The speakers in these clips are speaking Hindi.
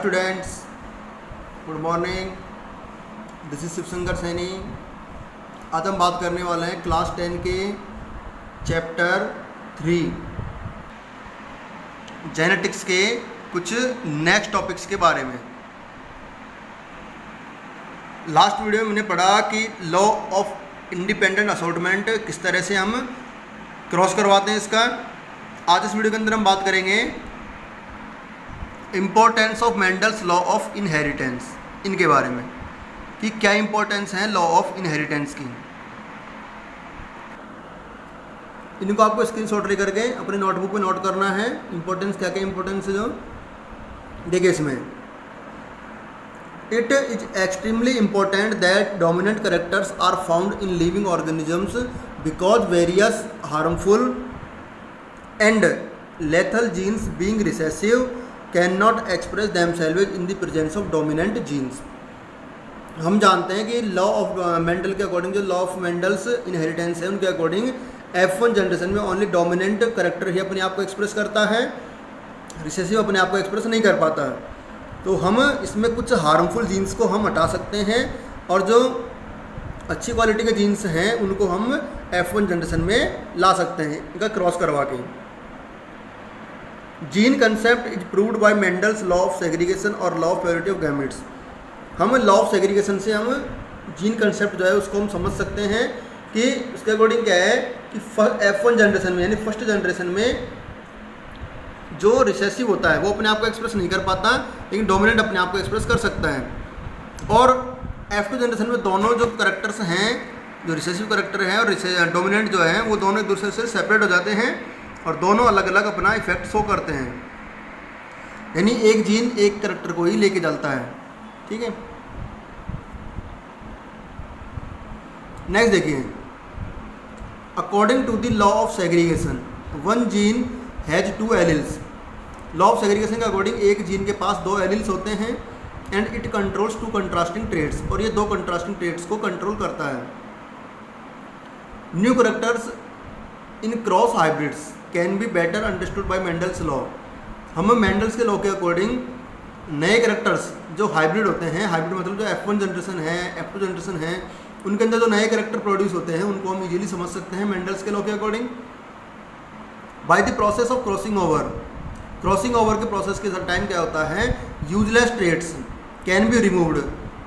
Students, good morning. This is Shivshankar Saini. आज हम बात करने वाले हैं क्लास 10 के चैप्टर 3 जेनेटिक्स के कुछ नेक्स्ट टॉपिक्स के बारे में। लास्ट वीडियो में मैंने पढ़ा कि लॉ ऑफ इंडिपेंडेंट असॉर्टमेंट किस तरह से हम क्रॉस करवाते हैं इसका। आज इस वीडियो के अंदर हम बात करेंगे importance of Mendel's law of inheritance, इनके बारे में कि क्या इम्पोर्टेंस है लॉ ऑफ इनहेरिटेंस की। इनको आपको स्क्रीनशॉट ले करके अपने नोटबुक में नोट करना है। इम्पोर्टेंस क्या क्या इम्पोर्टेंस है जो देखिए इसमें। It is extremely important that dominant characters are found in living organisms because various harmful and lethal genes being recessive cannot express themselves in the presence of dominant genes। हम जानते हैं कि लॉ ऑफ मेंडल के अकॉर्डिंग, जो लॉ ऑफ मेंडल्स इनहेरिटेंस है उनके अकॉर्डिंग F1 जनरेशन में ओनली डोमिनेंट करेक्टर ही अपने आप को एक्सप्रेस करता है, रिसेसिव अपने आप को एक्सप्रेस नहीं कर पाता। तो हम इसमें कुछ हार्मफुल जीन्स को हम हटा सकते हैं और जो अच्छी क्वालिटी के जीन्स हैं उनको हम F1 जनरेशन में ला सकते हैं, इनका क्रॉस करवा के। Gene concept is proved by Mendel's law of segregation और law of purity of gametes. हम लॉ ऑफ सेग्रीगेशन से हम जीन कंसेप्ट जो है उसको हम समझ सकते हैं कि उसके अकॉर्डिंग क्या है कि F1 जनरेशन में यानी फर्स्ट जनरेशन में जो रिसेसिव होता है वो अपने आप को एक्सप्रेस नहीं कर पाता, लेकिन डोमिनेंट अपने आप को एक्सप्रेस कर सकता है। और F2 जनरेशन में दोनों जो करेक्टर्स हैं, जो रिसेसिव करेक्टर है और डोमिनेंट जो है वो दोनों एक दूसरे से सेपरेट हो जाते हैं और दोनों अलग अलग अपना इफेक्ट शो करते हैं, यानी एक जीन एक करेक्टर को ही लेके चलता है। ठीक है, नेक्स्ट देखिए। According to the law of segregation one gene has two alleles. Law of segregation के अकॉर्डिंग एक जीन के पास दो एलिल्स होते हैं and it controls two contrasting traits, और ये दो कंट्रास्टिंग ट्रेट्स को कंट्रोल करता है। New characters in cross hybrids can be better understood by Mendel's law. हम मेंडल्स के लॉ के अकॉर्डिंग नए करेक्टर्स जो हाइब्रिड होते हैं, हाइब्रिड मतलब जो F1 जनरेशन है, F2 जनरेशन है, उनके अंदर जो नए करेक्टर प्रोड्यूस होते हैं उनको हम इजीली समझ सकते हैं मेंडल्स के लॉ के according by the process of crossing over. Crossing over के प्रोसेस के टाइम क्या होता है, useless traits can be removed.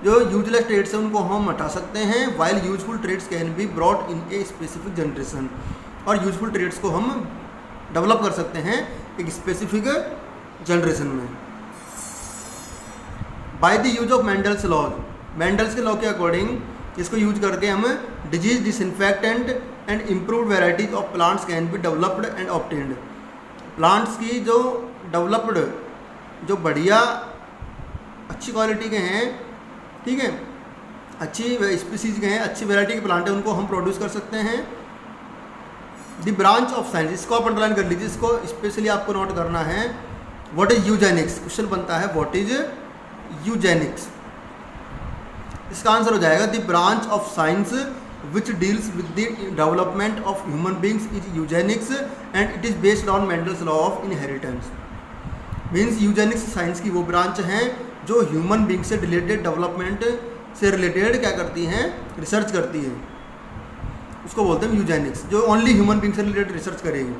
जो यूजलेस ट्रेट्स हैं उनको हम हटा सकते हैं, while useful traits can be brought in a specific generation. और यूजफुल ट्रेट्स को हम डेवलप कर सकते हैं एक स्पेसिफिक जनरेशन में by the use of Mendel's law. Mendel's के लॉ के अकॉर्डिंग इसको यूज करके हम disease disinfectant and improved varieties of plants can be developed and obtained. Plants की जो डेवलप्ड, जो बढ़िया अच्छी क्वालिटी के हैं, ठीक है, अच्छी स्पीसीज के हैं, अच्छी वेराइटी के प्लांट हैं, उनको हम प्रोड्यूस कर सकते हैं। द ब्रांच ऑफ साइंस, इसको आप अंडरलाइन कर लीजिए, इसको स्पेशली आपको नोट करना है। व्हाट इज यूजेनिक्स, क्वेश्चन बनता है व्हाट इज यूजेनिक्स। इसका आंसर हो जाएगा the branch of science which deals with the development of human beings is Eugenix and it is based on Mendel's law of inheritance. Means Eugenix science की वो ब्रांच हैं जो ह्यूमन बींग से रिलेटेड, डेवलपमेंट से रिलेटेड क्या करती हैं, रिसर्च करती है। उसको बोलते हैं यूजेनिक्स, जो ओनली ह्यूमन बींग से रिलेटेड रिसर्च करेगी,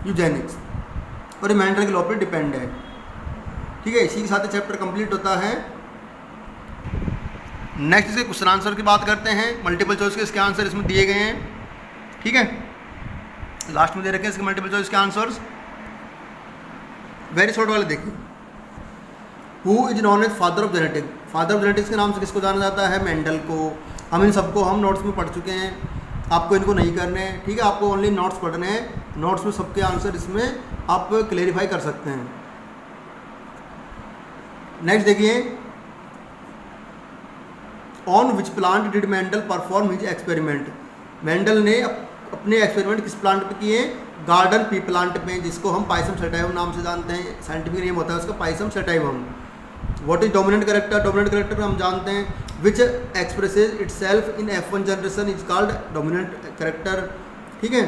यूजेनिक्स। और ये मेंडल के लॉ पे डिपेंड है। ठीक है, इसी के साथ चैप्टर कंप्लीट होता है। नेक्स्ट इसके क्वेश्चन आंसर की बात करते हैं। मल्टीपल चॉइस के इसके आंसर इसमें दिए गए हैं। ठीक है, लास्ट में दे रखे हैं इसके मल्टीपल चॉइस के आंसर्स। वेरी शॉर्ट वाले देखिए। Who is known as father of genetics. Father of genetics के नाम से किसको जाना जाता है, मेंडल को। हम इन सबको हम नोट्स में पढ़ चुके हैं, आपको इनको नहीं करने हैं। ठीक है, आपको ओनली नोट्स पढ़ने हैं, नोट्स में सबके आंसर इसमें आप क्लेरिफाई कर सकते हैं। नेक्स्ट देखिए। On which plant did Mendel perform his experiment. Mendel ने अपने एक्सपेरिमेंट किस प्लांट पे किए, गार्डन पी प्लांट पे, जिसको हम पाइसम सेटाइवम नाम से जानते हैं, साइंटिफिक नेम होता है उसका pisum sativum. What is dominant character, dominant character हम जानते हैं which expresses itself in F1 generation is called dominant character. ठीक है,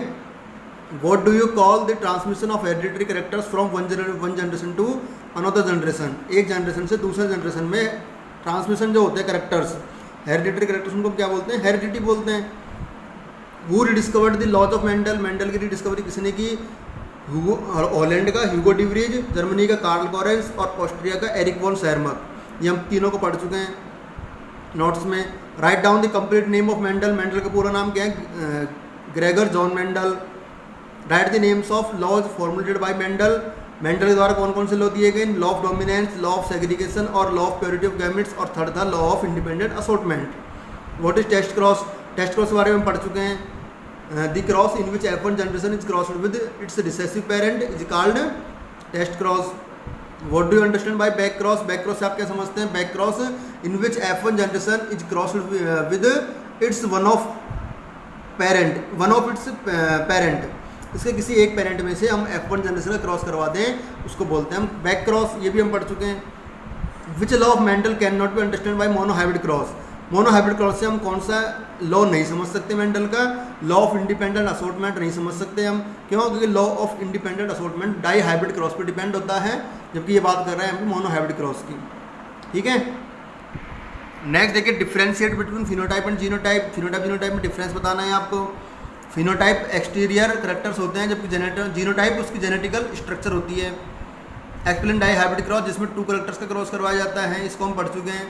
what do you call the transmission of hereditary characters from one generation to another generation? एक जनरेशन से दूसरे जनरेशन में ट्रांसमिशन जो होते हैं कैरेक्टर्स, हेरिडिटरी कैरेक्टर्स, उनको क्या बोलते हैं? हेरिडिटी बोलते हैं। Who rediscovered the laws of Mendel? Mendel की रिडिस्कवरी किसने की? हॉलैंड का ह्यूगो डिवरीज, जर्मनी का कार्ल कॉरेंस और ऑस्ट्रिया का एरिक वॉन शेरमक। ये हम तीनों को पढ़ चुके हैं नोट्स में। Write down the complete name of Mendel. Mendel का पूरा नाम क्या है? Gregor John Mendel. Write the names of laws formulated by Mendel. Mendel के द्वारा कौन कौन से लॉ दिए गए? Law of dominance, law of segregation और law of purity of gametes, और थर्ड था law of independent assortment. What is test cross? Test cross के बारे में पढ़ चुके हैं। The cross in which F1 generation is crossed with its recessive parent is called test cross. What do you understand by back cross? Back cross से आप क्या समझते हैं? Back cross in which F1 generation is crossed with it's one of its parent. इसके किसी एक पेरेंट में से हम F1 जनरेशन का क्रॉस करवा दें, उसको बोलते हैं हम बैक क्रॉस। ये भी हम पढ़ चुके हैं। Which law of Mendel can not be understand by monohybrid cross? Monohybrid cross से हम कौन सा लॉ नहीं समझ सकते मेंडल का? लॉ ऑफ इंडिपेंडेंट असॉर्टमेंट नहीं समझ सकते हम। क्यों? क्योंकि law of independent assortment dihybrid cross पर डिपेंड होता है, जबकि ये बात कर रहे हैं हम मोनोहाइब्रिड क्रॉस की। ठीक है, नेक्स्ट देखिए differentiate between phenotype and genotype. Phenotype genotype में डिफरेंस बताना है आपको। फिनोटाइप एक्सटीरियर करेक्टर्स होते हैं, जबकि जीनोटाइप उसकी जेनेटिकल स्ट्रक्चर होती है। एक्सप्लेन डाई हाइब्रिड क्रॉस, जिसमें 2 करेक्टर्स का क्रॉस करवाया जाता है, इसको हम पढ़ चुके हैं।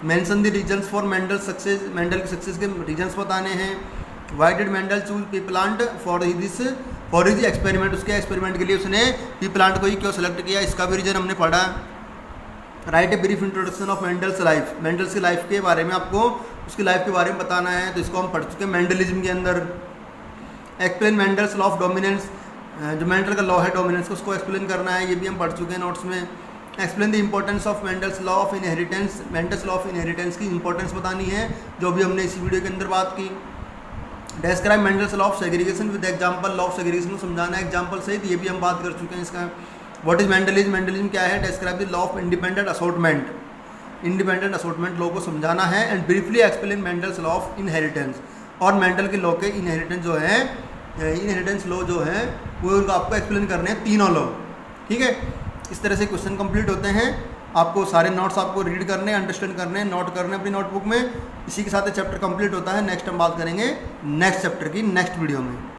Mention the reasons for Mendel success, Mendel की सक्सेस के रीजंस बताने हैं। Why did Mendel choose P plant for his experiment? उसके एक्सपेरिमेंट के लिए उसने पी प्लांट को ही क्यों सेलेक्ट किया, इसका भी रीजन हमने पढ़ा। Right a brief introduction of Mendel's life, Mendel's की लाइफ के बारे में आपको उसकी लाइफ के बारे में बताना है, तो इसको हम पढ़ चुके हैं मेंडलिज्म के अंदर। Explain Mendel's law of dominance, जो मेंडल का लॉ है डोमिनेंस का, उसको एक्सप्लेन करना है, ये भी हम पढ़ चुके हैं नोट्स में। Explain the importance of Mendel's law of inheritance, Mendel's law of inheritance की इंपॉर्टेंस बतानी है, जो भी हमने इसी वीडियो के अंदर बात की। Describe Mendel's law of segregation with example, law of segregation को समझाना है एग्जांपल सहित, ये भी हम बात कर चुके हैं इसका। What is Mendelism? मेंडलिज्म क्या है? Describe the law of independent assortment, independent assortment law को समझाना है। And briefly explain Mendel's law of inheritance, और मेंडल के लॉ के इनहेरिटेंस जो है, इनहेरिटेंस लॉ जो है वो उनको आपको एक्सप्लेन करने हैं, तीनों लॉ। ठीक है, इस तरह से क्वेश्चन कंप्लीट होते हैं। आपको सारे नोट्स आपको रीड करने, अंडरस्टैंड करने, नोट करने अपनी नोटबुक में। इसी के साथ चैप्टर कंप्लीट होता है। नेक्स्ट हम बात करेंगे नेक्स्ट चैप्टर की नेक्स्ट वीडियो में।